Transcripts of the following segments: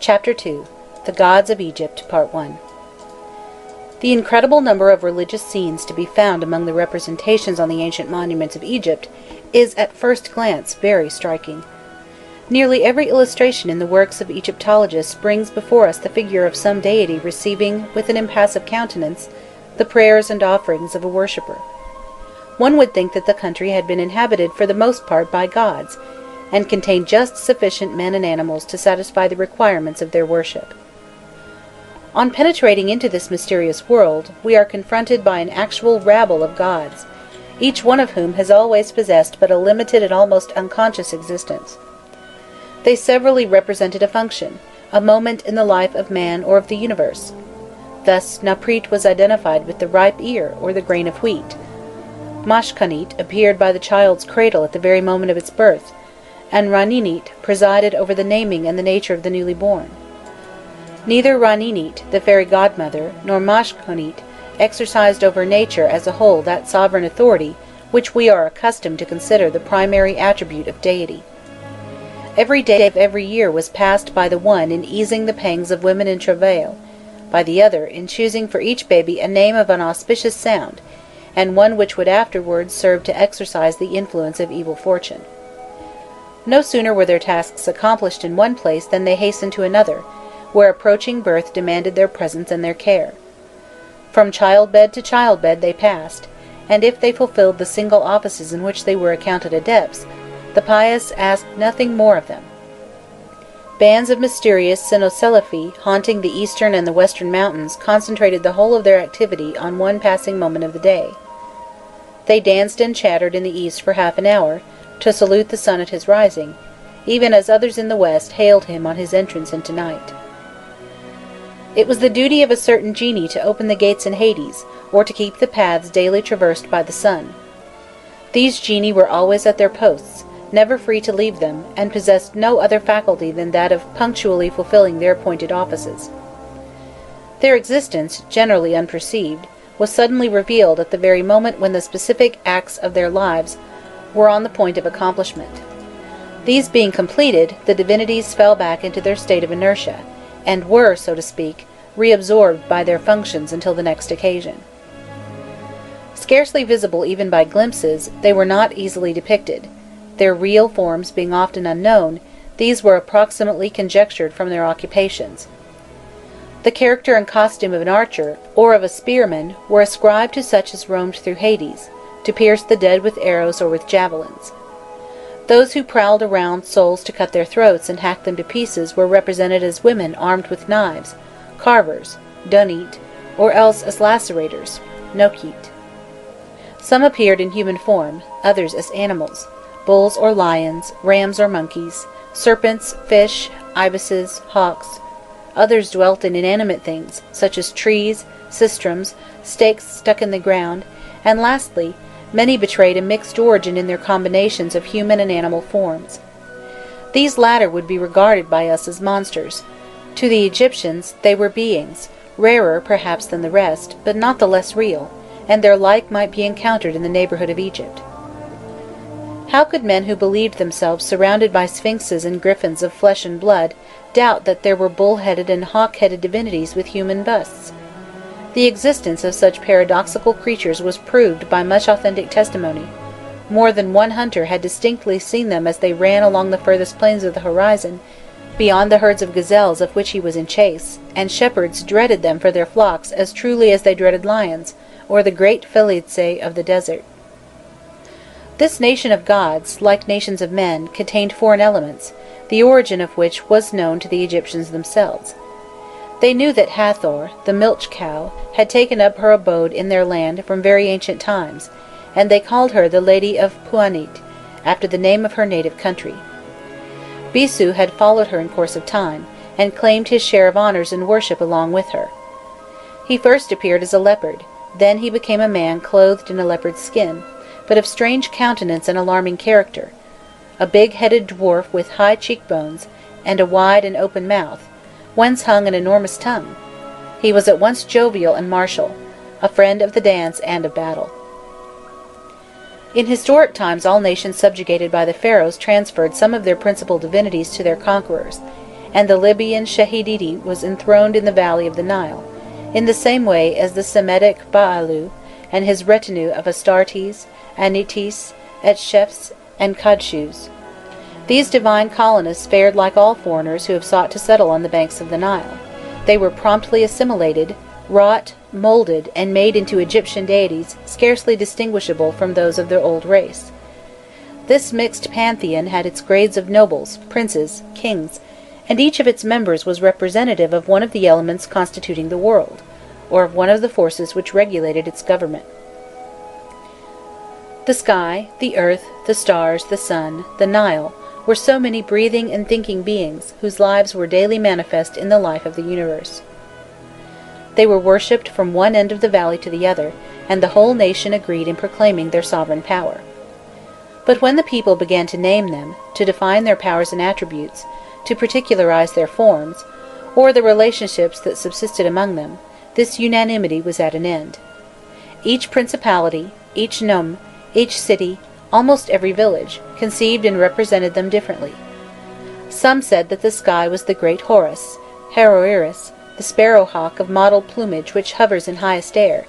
Chapter 2 The Gods of Egypt, Part 1. The incredible number of religious scenes to be found among the representations on the ancient monuments of Egypt is at first glance very striking. Nearly every illustration in the works of Egyptologists brings before us the figure of some deity receiving, with an impassive countenance, the prayers and offerings of a worshipper. One would think that the country had been inhabited for the most part by gods, and contained just sufficient men and animals to satisfy the requirements of their worship. On penetrating into this mysterious world, we are confronted by an actual rabble of gods, each one of whom has always possessed but a limited and almost unconscious existence. They severally represented a function, a moment in the life of man or of the universe. Thus Naprit was identified with the ripe ear or the grain of wheat. Mashkanit appeared by the child's cradle at the very moment of its birth, and Raninit presided over the naming and the nature of the newly born. Neither Raninit, the fairy godmother, nor Mashkanit exercised over nature as a whole that sovereign authority which we are accustomed to consider the primary attribute of deity. Every day of every year was passed by the one in easing the pangs of women in travail, by the other in choosing for each baby a name of an auspicious sound, and one which would afterwards serve to exorcise the influence of evil fortune. No sooner were their tasks accomplished in one place than they hastened to another, where approaching birth demanded their presence and their care. From childbed to childbed they passed, and if they fulfilled the single offices in which they were accounted adepts, the pious asked nothing more of them. Bands of mysterious cynocelephi haunting the eastern and the western mountains concentrated the whole of their activity on one passing moment of the day. They danced and chattered in the east for half an hour, to salute the sun at his rising, even as others in the west hailed him on his entrance into night. It was the duty of a certain genie to open the gates in Hades, or to keep the paths daily traversed by the sun. These genii were always at their posts, never free to leave them, and possessed no other faculty than that of punctually fulfilling their appointed offices. Their existence, generally unperceived, was suddenly revealed at the very moment when the specific acts of their lives were on the point of accomplishment. These being completed, the divinities fell back into their state of inertia, and were, so to speak, reabsorbed by their functions until the next occasion. Scarcely visible even by glimpses, they were not easily depicted. Their real forms being often unknown, these were approximately conjectured from their occupations. The character and costume of an archer, or of a spearman, were ascribed to such as roamed through Hades, to pierce the dead with arrows or with javelins. Those who prowled around souls to cut their throats and hack them to pieces were represented as women armed with knives, carvers, dunit, or else as lacerators, nokit. Some appeared in human form, others as animals, bulls or lions, rams or monkeys, serpents, fish, ibises, hawks. Others dwelt in inanimate things, such as trees, sistrums, stakes stuck in the ground, and lastly, many betrayed a mixed origin in their combinations of human and animal forms. These latter would be regarded by us as monsters. To the Egyptians they were beings, rarer perhaps than the rest, but not the less real, and their like might be encountered in the neighbourhood of Egypt. How could men who believed themselves surrounded by sphinxes and griffins of flesh and blood doubt that there were bull-headed and hawk-headed divinities with human busts? The existence of such paradoxical creatures was proved by much authentic testimony. More than one hunter had distinctly seen them as they ran along the furthest plains of the horizon, beyond the herds of gazelles of which he was in chase, and shepherds dreaded them for their flocks as truly as they dreaded lions, or the great Felice of the desert. This nation of gods, like nations of men, contained foreign elements, the origin of which was known to the Egyptians themselves. They knew that Hathor, the milch cow, had taken up her abode in their land from very ancient times, and they called her the Lady of Puanit, after the name of her native country. Bisu had followed her in course of time, and claimed his share of honours and worship along with her. He first appeared as a leopard, then he became a man clothed in a leopard's skin, but of strange countenance and alarming character, a big-headed dwarf with high cheekbones, and a wide and open mouth, whence hung an enormous tongue. He was at once jovial and martial, a friend of the dance and of battle. In historic times all nations subjugated by the pharaohs transferred some of their principal divinities to their conquerors, and the Libyan Shahididi was enthroned in the valley of the Nile, in the same way as the Semitic Baalu and his retinue of Astartes, Anitis, Etchefs, and Kadshus. These divine colonists fared like all foreigners who have sought to settle on the banks of the Nile. They were promptly assimilated, wrought, moulded, and made into Egyptian deities scarcely distinguishable from those of their old race. This mixed pantheon had its grades of nobles, princes, kings, and each of its members was representative of one of the elements constituting the world, or of one of the forces which regulated its government. The sky, the earth, the stars, the sun, the Nile, were so many breathing and thinking beings whose lives were daily manifest in the life of the universe. They were worshipped from one end of the valley to the other, and the whole nation agreed in proclaiming their sovereign power. But when the people began to name them, to define their powers and attributes, to particularize their forms, or the relationships that subsisted among them, this unanimity was at an end. Each principality, each nome, each city, almost every village, conceived and represented them differently. Some said that the sky was the great Horus, Heroiris, the sparrow-hawk of mottled plumage which hovers in highest air,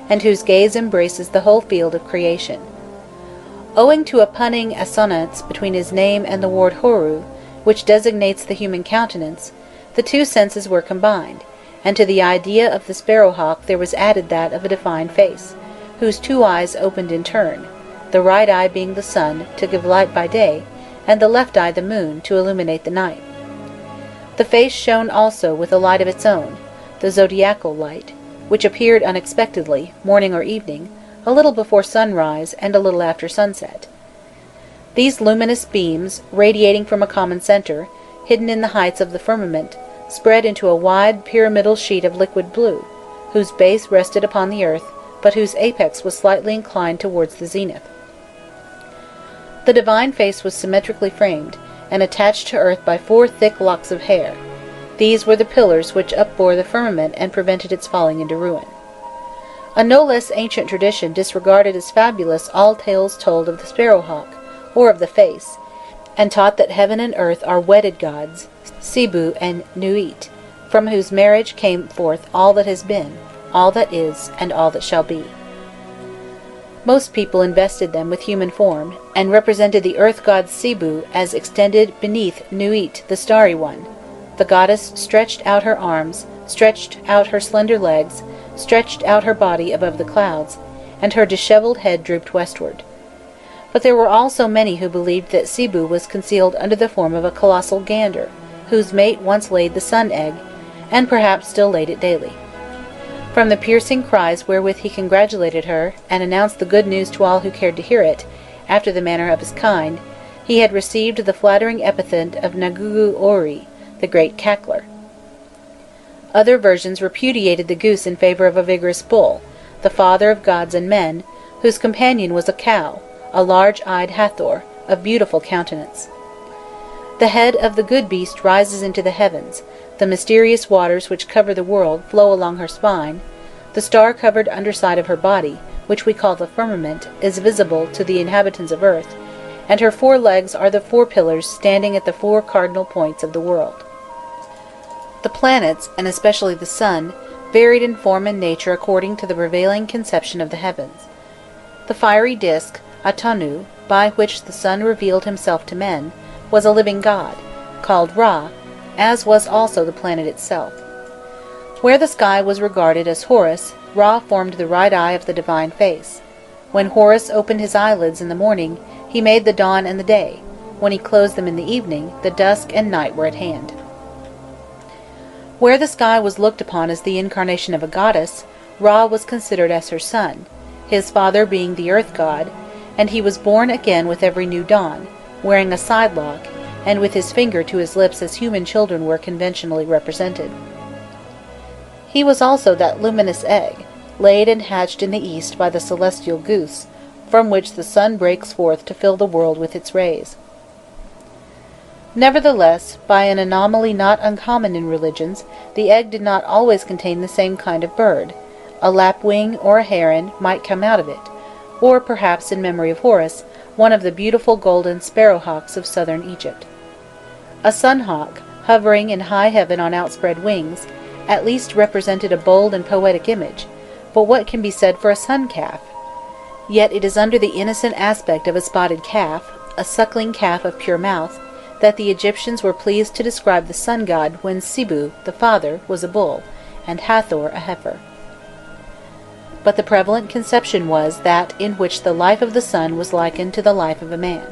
and whose gaze embraces the whole field of creation. Owing to a punning assonance between his name and the word Horu, which designates the human countenance, the two senses were combined, and to the idea of the sparrow-hawk there was added that of a divine face, whose two eyes opened in turn, the right eye being the sun, to give light by day, and the left eye the moon, to illuminate the night. The face shone also with a light of its own, the zodiacal light, which appeared unexpectedly, morning or evening, a little before sunrise and a little after sunset. These luminous beams, radiating from a common centre, hidden in the heights of the firmament, spread into a wide pyramidal sheet of liquid blue, whose base rested upon the earth, but whose apex was slightly inclined towards the zenith. The divine face was symmetrically framed, and attached to earth by 4 thick locks of hair. These were the pillars which upbore the firmament and prevented its falling into ruin. A no less ancient tradition disregarded as fabulous all tales told of the sparrow-hawk, or of the face, and taught that heaven and earth are wedded gods, Sibu and Nuit, from whose marriage came forth all that has been, all that is, and all that shall be. Most people invested them with human form, and represented the earth god Sibu as extended beneath Nuit, the starry one. The goddess stretched out her arms, stretched out her slender legs, stretched out her body above the clouds, and her dishevelled head drooped westward. But there were also many who believed that Sibu was concealed under the form of a colossal gander, whose mate once laid the sun-egg, and perhaps still laid it daily. From the piercing cries wherewith he congratulated her, and announced the good news to all who cared to hear it, after the manner of his kind, he had received the flattering epithet of Nagugu Ori, the great cackler. Other versions repudiated the goose in favour of a vigorous bull, the father of gods and men, whose companion was a cow, a large-eyed Hathor, of beautiful countenance. The head of the good beast rises into the heavens, the mysterious waters which cover the world flow along her spine, the star-covered underside of her body, which we call the firmament, is visible to the inhabitants of earth, and her 4 legs are the 4 pillars standing at the 4 cardinal points of the world. The planets, and especially the sun, varied in form and nature according to the prevailing conception of the heavens. The fiery disk, Atanu, by which the sun revealed himself to men, was a living god, called Ra, as was also the planet itself. Where the sky was regarded as Horus, Ra formed the right eye of the divine face. When Horus opened his eyelids in the morning, he made the dawn and the day. When he closed them in the evening, the dusk and night were at hand. Where the sky was looked upon as the incarnation of a goddess, Ra was considered as her son, his father being the earth god, and he was born again with every new dawn, wearing a sidelock, and with his finger to his lips as human children were conventionally represented. He was also that luminous egg, laid and hatched in the east by the celestial goose, from which the sun breaks forth to fill the world with its rays. Nevertheless, by an anomaly not uncommon in religions, the egg did not always contain the same kind of bird. A lapwing or a heron might come out of it, or perhaps, in memory of Horus, one of the beautiful golden sparrowhawks of southern Egypt. A sunhawk, hovering in high heaven on outspread wings, at least represented a bold and poetic image, but what can be said for a sun-calf? Yet it is under the innocent aspect of a spotted calf, a suckling calf of pure mouth, that the Egyptians were pleased to describe the sun god when Sibu, the father, was a bull, and Hathor a heifer. But the prevalent conception was that in which the life of the sun was likened to the life of a man.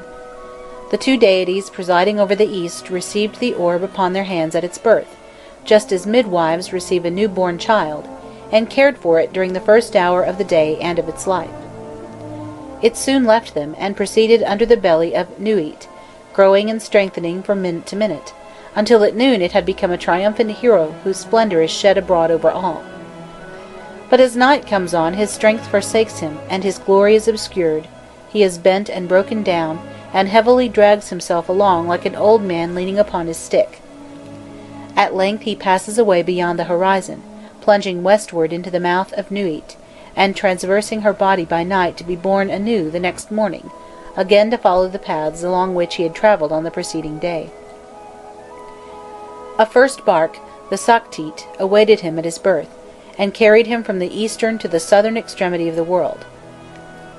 The two deities presiding over the east received the orb upon their hands at its birth, just as midwives receive a newborn child, and cared for it during the first hour of the day and of its life. It soon left them, and proceeded under the belly of Nuit, growing and strengthening from minute to minute, until at noon it had become a triumphant hero whose splendour is shed abroad over all. But as night comes on, his strength forsakes him, and his glory is obscured. He is bent and broken down, and heavily drags himself along like an old man leaning upon his stick. At length he passes away beyond the horizon, plunging westward into the mouth of Nuit, and traversing her body by night to be born anew the next morning, again to follow the paths along which he had travelled on the preceding day. A first bark, the Saktit, awaited him at his birth, and carried him from the eastern to the southern extremity of the world.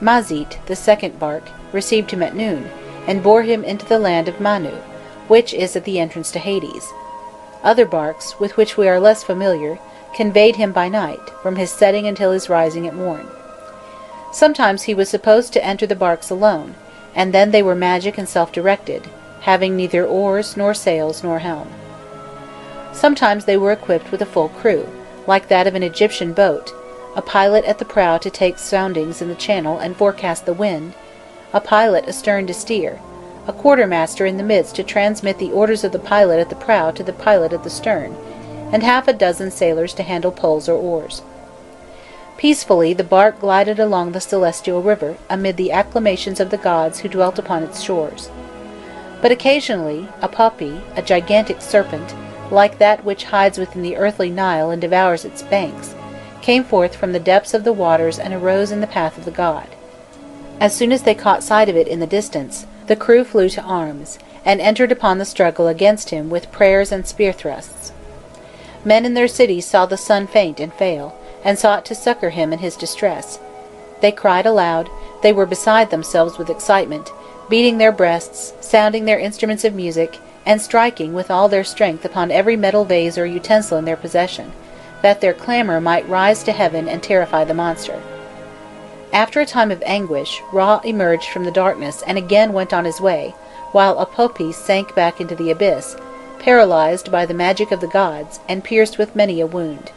Mazit, the second bark, received him at noon, and bore him into the land of Manu, which is at the entrance to Hades. Other barks, with which we are less familiar, conveyed him by night, from his setting until his rising at morn. Sometimes he was supposed to enter the barks alone, and then they were magic and self-directed, having neither oars nor sails nor helm. Sometimes they were equipped with a full crew, like that of an Egyptian boat, a pilot at the prow to take soundings in the channel and forecast the wind, a pilot astern to steer, a quartermaster in the midst to transmit the orders of the pilot at the prow to the pilot at the stern, and half a dozen sailors to handle poles or oars. Peacefully the bark glided along the celestial river, amid the acclamations of the gods who dwelt upon its shores. But occasionally a puppy, a gigantic serpent, like that which hides within the earthly Nile and devours its banks, came forth from the depths of the waters and arose in the path of the god. As soon as they caught sight of it in the distance, the crew flew to arms, and entered upon the struggle against him with prayers and spear thrusts. Men in their cities saw the sun faint and fail, and sought to succour him in his distress. They cried aloud, they were beside themselves with excitement, beating their breasts, sounding their instruments of music, and striking with all their strength upon every metal vase or utensil in their possession, that their clamour might rise to heaven and terrify the monster. After a time of anguish, Ra emerged from the darkness and again went on his way, while Apopis sank back into the abyss, paralysed by the magic of the gods, and pierced with many a wound.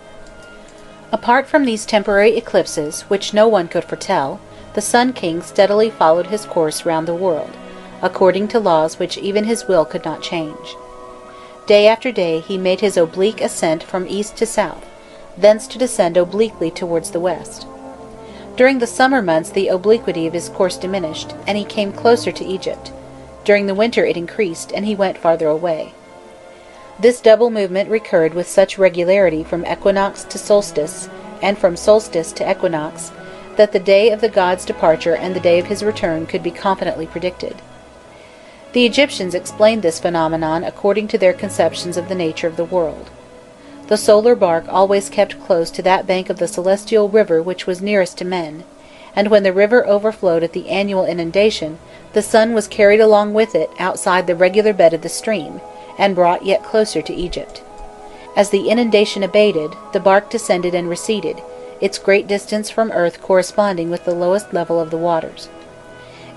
Apart from these temporary eclipses, which no one could foretell, the Sun King steadily followed his course round the world, according to laws which even his will could not change. Day after day he made his oblique ascent from east to south, thence to descend obliquely towards the west. During the summer months the obliquity of his course diminished, and he came closer to Egypt. During the winter it increased, and he went farther away. This double movement recurred with such regularity from equinox to solstice, and from solstice to equinox, that the day of the god's departure and the day of his return could be confidently predicted. The Egyptians explained this phenomenon according to their conceptions of the nature of the world. The solar bark always kept close to that bank of the celestial river which was nearest to men, and when the river overflowed at the annual inundation, the sun was carried along with it outside the regular bed of the stream, and brought yet closer to Egypt. As the inundation abated, the bark descended and receded, its great distance from earth corresponding with the lowest level of the waters.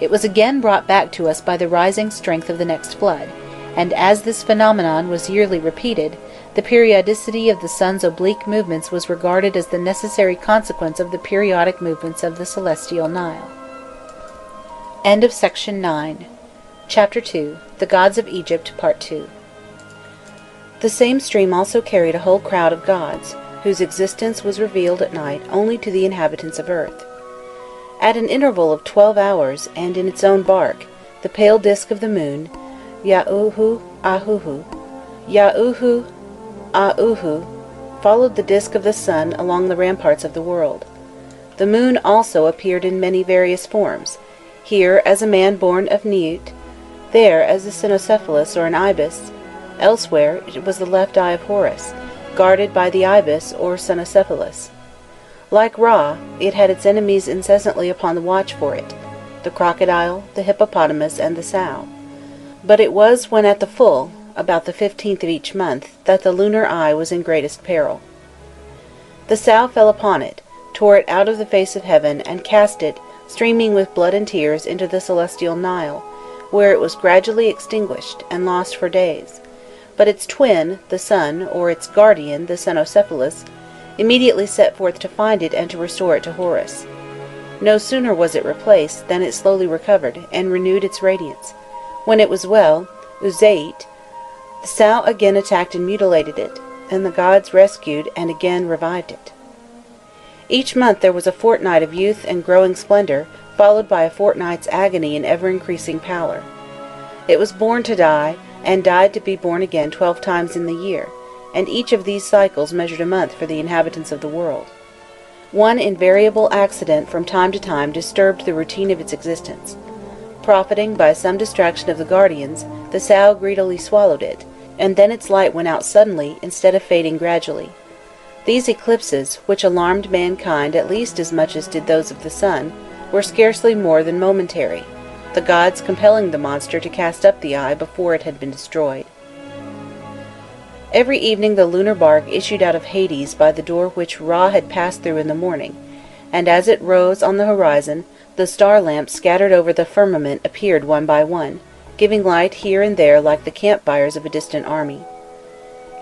It was again brought back to us by the rising strength of the next flood, and as this phenomenon was yearly repeated, the periodicity of the sun's oblique movements was regarded as the necessary consequence of the periodic movements of the celestial Nile. End of Section 9. Chapter 2. The Gods of Egypt, Part 2. The same stream also carried a whole crowd of gods, whose existence was revealed at night only to the inhabitants of earth. At an interval of 12 hours, and in its own bark, the pale disk of the moon, Ya'uhu Ahuhu, Ya'uhu Auhu, followed the disk of the sun along the ramparts of the world. The moon also appeared in many various forms, here as a man born of Neut, there as a cynocephalus or an ibis, Elsewhere it was the left eye of Horus, guarded by the ibis or cynocephalus. Like Ra, it had its enemies incessantly upon the watch for it, the crocodile, the hippopotamus, and the sow. But it was when at the full, about the 15th of each month, that the lunar eye was in greatest peril. The sow fell upon it, tore it out of the face of heaven, and cast it, streaming with blood and tears, into the celestial Nile, where it was gradually extinguished, and lost for days. But its twin, the sun, or its guardian, the cynocephalus, immediately set forth to find it and to restore it to Horus. No sooner was it replaced than it slowly recovered, and renewed its radiance. When it was well, Uzeit, the sow again attacked and mutilated it, and the gods rescued and again revived it. Each month there was a fortnight of youth and growing splendor, followed by a fortnight's agony and ever-increasing pallor. It was born to die, and died to be born again 12 times in the year, and each of these cycles measured a month for the inhabitants of the world. One invariable accident from time to time disturbed the routine of its existence. Profiting by some distraction of the guardians, the sow greedily swallowed it, and then its light went out suddenly instead of fading gradually. These eclipses, which alarmed mankind at least as much as did those of the sun, were scarcely more than momentary, the gods compelling the monster to cast up the eye before it had been destroyed. Every evening the lunar bark issued out of Hades by the door which Ra had passed through in the morning, and as it rose on the horizon, the star lamps scattered over the firmament appeared one by one, giving light here and there like the campfires of a distant army.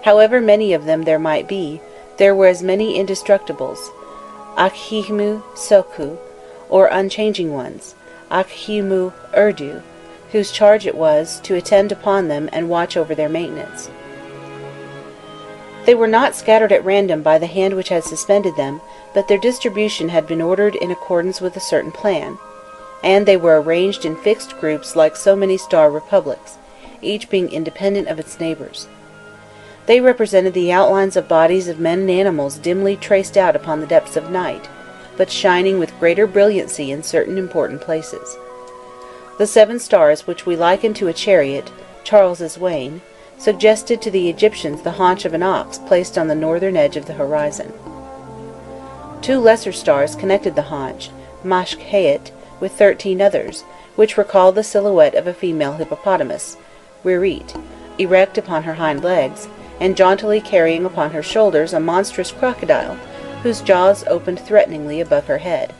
However many of them there might be, there were as many indestructibles, Akhimu Soku, or unchanging ones, Akhimu Urdu, whose charge it was to attend upon them and watch over their maintenance. They were not scattered at random by the hand which had suspended them, but their distribution had been ordered in accordance with a certain plan, and they were arranged in fixed groups like so many star republics, each being independent of its neighbors. They represented the outlines of bodies of men and animals dimly traced out upon the depths of night, but shining with greater brilliancy in certain important places. The 7 stars which we liken to a chariot, Charles's wain, suggested to the Egyptians the haunch of an ox placed on the northern edge of the horizon. 2 lesser stars connected the haunch, Mashkhayet, with 13 others, which recalled the silhouette of a female hippopotamus, Ririt, erect upon her hind legs, and jauntily carrying upon her shoulders a monstrous crocodile, whose jaws opened threateningly above her head.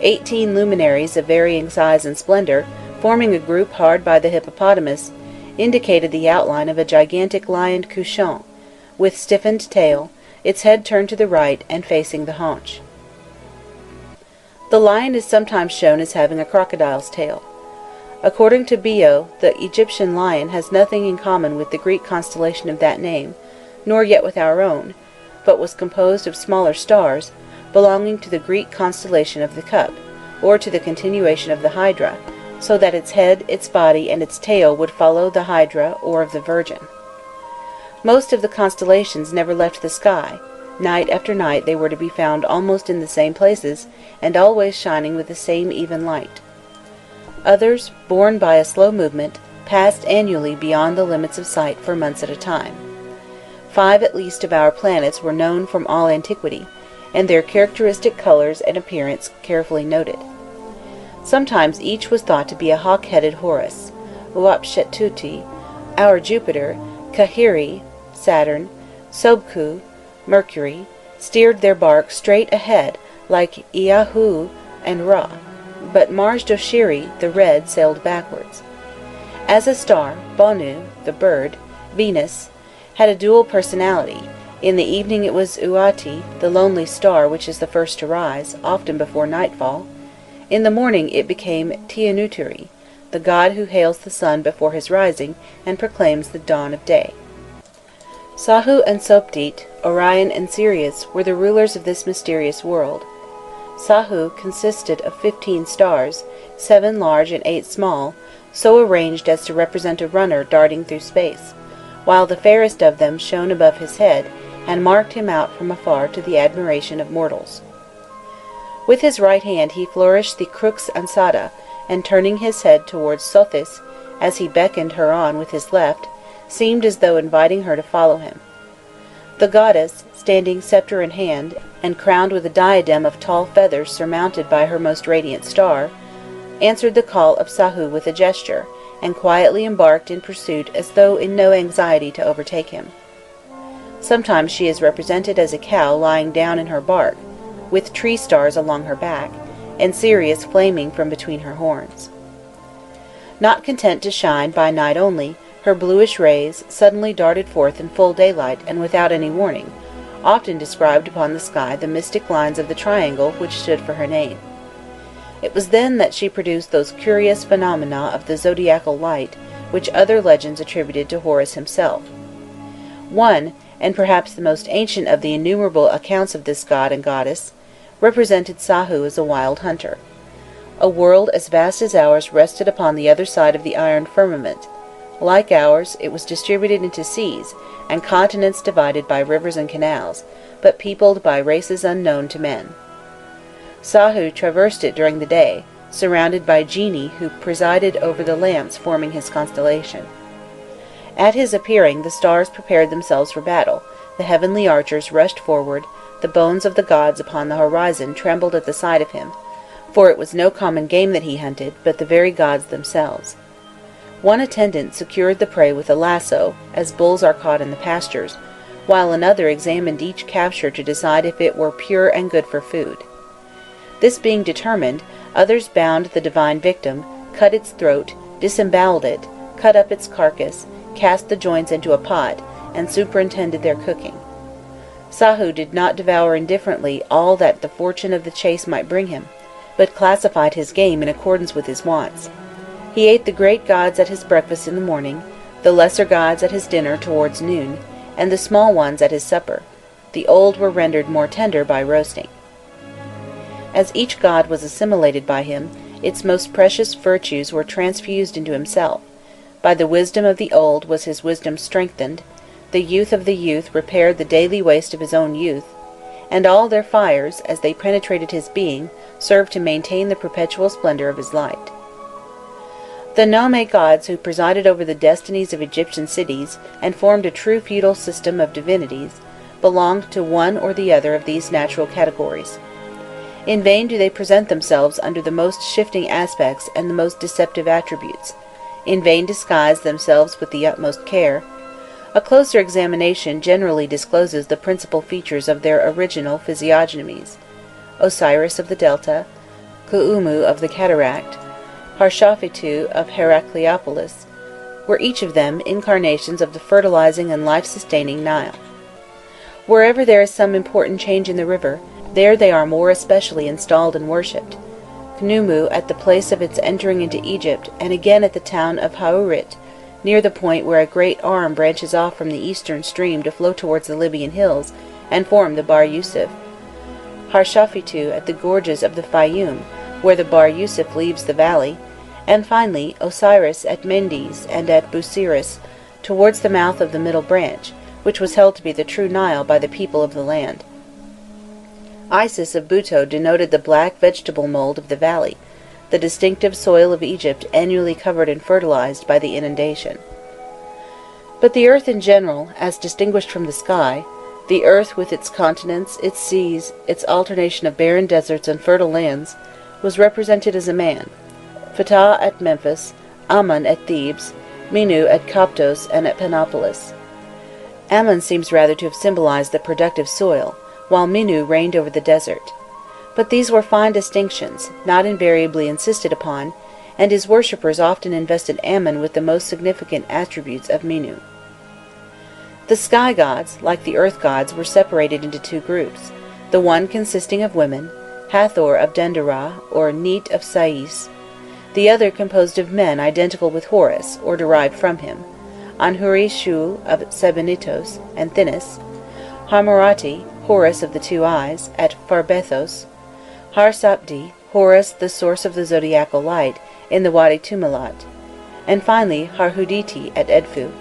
18 luminaries of varying size and splendor, forming a group hard by the hippopotamus, indicated the outline of a gigantic lion couchant, with stiffened tail, its head turned to the right and facing the haunch. The lion is sometimes shown as having a crocodile's tail. According to Bio, the Egyptian lion has nothing in common with the Greek constellation of that name, nor yet with our own, but was composed of smaller stars, belonging to the Greek constellation of the Cup, or to the continuation of the Hydra, so that its head, its body, and its tail would follow the Hydra or of the Virgin. Most of the constellations never left the sky. Night after night they were to be found almost in the same places, and always shining with the same even light. Others, borne by a slow movement, passed annually beyond the limits of sight for months at a time. 5 at least of our planets were known from all antiquity, and their characteristic colors and appearance carefully noted. Sometimes each was thought to be a hawk-headed Horus, Uapshetuti, our Jupiter, Kahiri, Saturn, Sobku, Mercury, steered their bark straight ahead like Iahu and Ra, but Mars-Doshiri, the red, sailed backwards. As a star, Bonu, the bird, Venus, had a dual personality. In the evening it was Uati, the lonely star which is the first to rise, often before nightfall. In the morning it became Tianuturi, the god who hails the sun before his rising and proclaims the dawn of day. Sahu and Soptit, Orion and Sirius were the rulers of this mysterious world. Sahu consisted of 15 stars, 7 large and 8 small, so arranged as to represent a runner darting through space, while the fairest of them shone above his head, and marked him out from afar to the admiration of mortals. With his right hand he flourished the crux ansata, and turning his head towards Sothis, as he beckoned her on with his left, seemed as though inviting her to follow him. The goddess, standing sceptre in hand, and crowned with a diadem of tall feathers surmounted by her most radiant star, answered the call of Sahu with a gesture, and quietly embarked in pursuit as though in no anxiety to overtake him. Sometimes she is represented as a cow lying down in her bark, with tree stars along her back, and Sirius flaming from between her horns. Not content to shine by night only, her bluish rays suddenly darted forth in full daylight and without any warning, often described upon the sky the mystic lines of the triangle which stood for her name. It was then that she produced those curious phenomena of the zodiacal light which other legends attributed to Horus himself. One, and perhaps the most ancient of the innumerable accounts of this god and goddess, represented Sahu as a wild hunter. A world as vast as ours rested upon the other side of the iron firmament. Like ours, it was distributed into seas, and continents divided by rivers and canals, but peopled by races unknown to men. Sahu traversed it during the day, surrounded by genii who presided over the lamps forming his constellation. At his appearing, the stars prepared themselves for battle, the heavenly archers rushed forward, the bones of the gods upon the horizon trembled at the sight of him, for it was no common game that he hunted, but the very gods themselves. One attendant secured the prey with a lasso, as bulls are caught in the pastures, while another examined each capture to decide if it were pure and good for food. This being determined, others bound the divine victim, cut its throat, disemboweled it, cut up its carcass, cast the joints into a pot, and superintended their cooking. Sahu did not devour indifferently all that the fortune of the chase might bring him, but classified his game in accordance with his wants. He ate the great gods at his breakfast in the morning, the lesser gods at his dinner towards noon, and the small ones at his supper. The old were rendered more tender by roasting. As each god was assimilated by him, its most precious virtues were transfused into himself. By the wisdom of the old was his wisdom strengthened, the youth of the youth repaired the daily waste of his own youth, and all their fires, as they penetrated his being, served to maintain the perpetual splendor of his light. The nome gods who presided over the destinies of Egyptian cities, and formed a true feudal system of divinities, belonged to one or the other of these natural categories. In vain do they present themselves under the most shifting aspects and the most deceptive attributes, in vain disguise themselves with the utmost care. A closer examination generally discloses the principal features of their original physiognomies: Osiris of the Delta, Kuumu of the Cataract, Harshaphitu of Heracleopolis, were each of them incarnations of the fertilizing and life-sustaining Nile. Wherever there is some important change in the river, there they are more especially installed and worshipped. Khnummu at the place of its entering into Egypt, and again at the town of Haurit, near the point where a great arm branches off from the eastern stream to flow towards the Libyan hills and form the Bar Yusuf. Harshaphitu at the gorges of the Fayoum, where the Bar Yusuf leaves the valley, and finally Osiris at Mendes and at Busiris, towards the mouth of the middle branch, which was held to be the true Nile by the people of the land. Isis of Buto denoted the black vegetable mold of the valley, the distinctive soil of Egypt annually covered and fertilized by the inundation. But the earth in general, as distinguished from the sky, the earth with its continents, its seas, its alternation of barren deserts and fertile lands, was represented as a man: Ptah at Memphis, Ammon at Thebes, Minu at Coptos and at Panopolis. Ammon seems rather to have symbolized the productive soil, while Minu reigned over the desert. But these were fine distinctions, not invariably insisted upon, and his worshippers often invested Ammon with the most significant attributes of Minu. The sky gods, like the earth gods, were separated into two groups, the one consisting of women, Hathor of Dendera, or Neat of Sais, the other composed of men identical with Horus, or derived from him, Anhuri-Shu of Sebennytos and Thinis, Harmurati, Horus of the two eyes, at Pharbethos, Harsapdi, Horus the source of the zodiacal light, in the Wadi Tumilat, and finally Harhuditi at Edfu.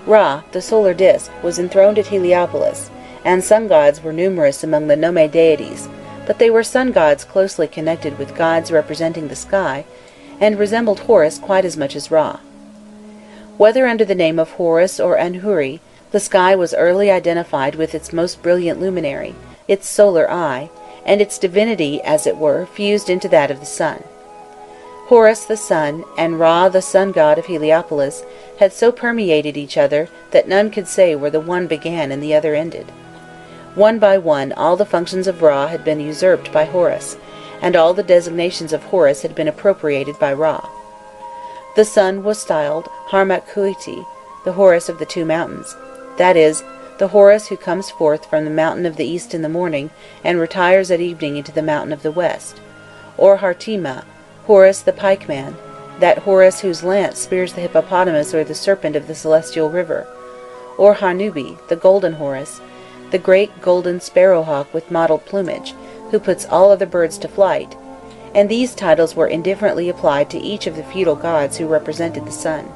Ra, the solar disk, was enthroned at Heliopolis, and sun gods were numerous among the nome deities, but they were sun gods closely connected with gods representing the sky, and resembled Horus quite as much as Ra. Whether under the name of Horus or Anhuri, the sky was early identified with its most brilliant luminary, its solar eye, and its divinity, as it were, fused into that of the sun. Horus the sun, and Ra the sun god of Heliopolis, had so permeated each other that none could say where the one began and the other ended. One by one all the functions of Ra had been usurped by Horus, and all the designations of Horus had been appropriated by Ra. The sun was styled Harmakhuiti, the Horus of the two mountains, that is, the Horus who comes forth from the mountain of the east in the morning, and retires at evening into the mountain of the west, or Hartima, Horus the pikeman, that Horus whose lance spears the hippopotamus or the serpent of the celestial river, or Hanubi, the golden Horus, the great golden sparrowhawk with mottled plumage, who puts all other birds to flight, and these titles were indifferently applied to each of the feudal gods who represented the sun.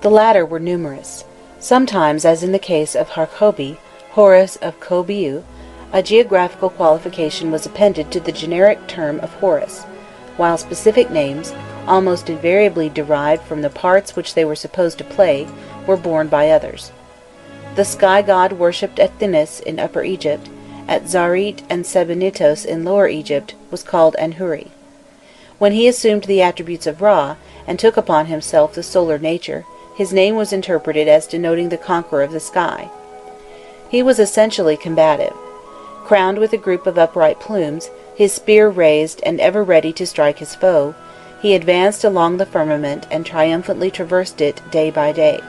The latter were numerous. Sometimes, as in the case of Harkobi, Horus of Kobiu, a geographical qualification was appended to the generic term of Horus, while specific names, almost invariably derived from the parts which they were supposed to play, were borne by others. The sky god worshipped at Thinis in Upper Egypt, at Zarit and Sebennytos in Lower Egypt, was called Anhuri. When he assumed the attributes of Ra, and took upon himself the solar nature, his name was interpreted as denoting the conqueror of the sky. He was essentially combative. Crowned with a group of upright plumes, his spear raised and ever ready to strike his foe, he advanced along the firmament and triumphantly traversed it day by day.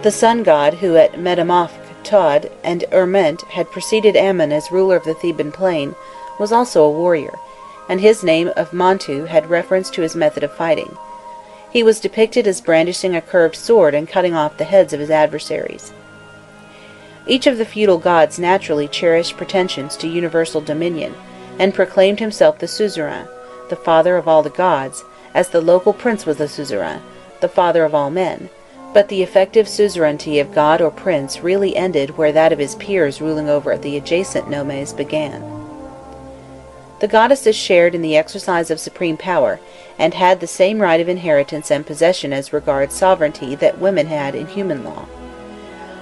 The sun god, who at Metamorph, Tod, and Urment had preceded Ammon as ruler of the Theban plain, was also a warrior, and his name of Montu had reference to his method of fighting. He was depicted as brandishing a curved sword and cutting off the heads of his adversaries. Each of the feudal gods naturally cherished pretensions to universal dominion, and proclaimed himself the suzerain, the father of all the gods, as the local prince was the suzerain, the father of all men, but the effective suzerainty of god or prince really ended where that of his peers ruling over the adjacent nomes began. The goddesses shared in the exercise of supreme power, and had the same right of inheritance and possession as regards sovereignty that women had in human law.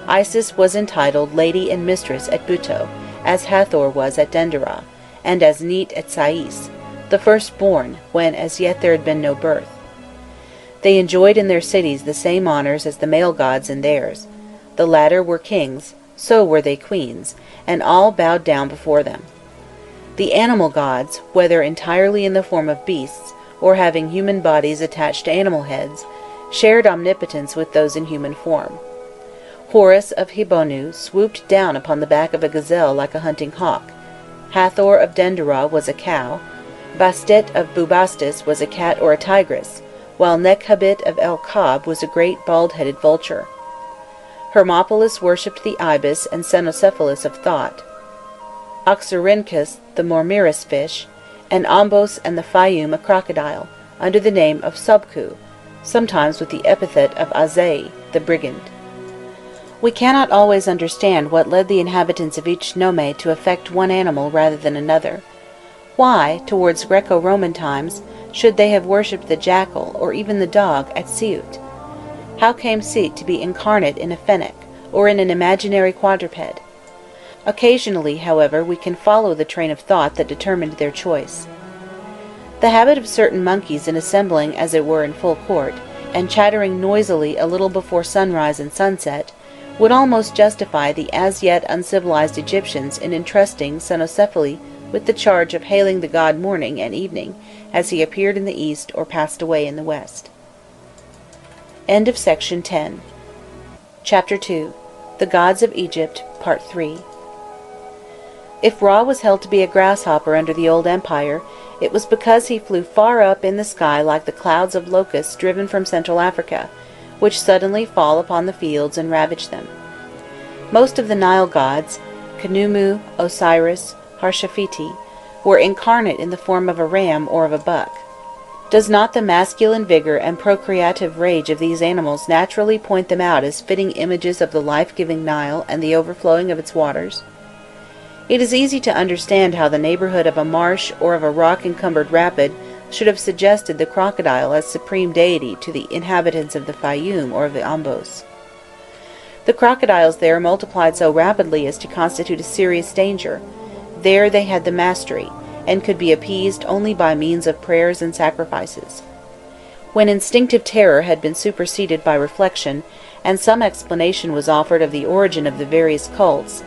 Isis was entitled Lady and Mistress at Buto, as Hathor was at Dendera, and as Neat at Sais, the firstborn, when as yet there had been no birth. They enjoyed in their cities the same honours as the male gods in theirs. The latter were kings, so were they queens, and all bowed down before them. The animal gods, whether entirely in the form of beasts, or having human bodies attached to animal heads, shared omnipotence with those in human form. Horus of Hibonu swooped down upon the back of a gazelle like a hunting hawk. Hathor of Dendera was a cow. Bastet of Bubastis was a cat or a tigress, while Nekhabit of El-Kab was a great bald-headed vulture. Hermopolis worshipped the ibis and Cynocephalus of Thought. Oxyrhynchus the Mormirus fish, and Ombos and the Fayum a crocodile, under the name of Sobku, sometimes with the epithet of Azei, the brigand. We cannot always understand what led the inhabitants of each nome to affect one animal rather than another. Why, towards Greco-Roman times, should they have worshipped the jackal or even the dog at Siut? How came Siut to be incarnate in a fennec, or in an imaginary quadruped? Occasionally, however, we can follow the train of thought that determined their choice. The habit of certain monkeys in assembling as it were in full court, and chattering noisily a little before sunrise and sunset, would almost justify the as yet uncivilized Egyptians in entrusting Cynocephaly with the charge of hailing the god morning and evening as he appeared in the east or passed away in the west. End of section 10. Chapter 2. The Gods of Egypt, Part 3. If Ra was held to be a grasshopper under the old empire, it was because he flew far up in the sky like the clouds of locusts driven from Central Africa, which suddenly fall upon the fields and ravage them. Most of the Nile gods, Khnummu, Osiris, Harshafiti, were incarnate in the form of a ram or of a buck. Does not the masculine vigor and procreative rage of these animals naturally point them out as fitting images of the life-giving Nile and the overflowing of its waters? It is easy to understand how the neighborhood of a marsh or of a rock-encumbered rapid should have suggested the crocodile as supreme deity to the inhabitants of the Fayum or of the Ambos. The crocodiles there multiplied so rapidly as to constitute a serious danger. There they had the mastery, and could be appeased only by means of prayers and sacrifices. When instinctive terror had been superseded by reflection, and some explanation was offered of the origin of the various cults,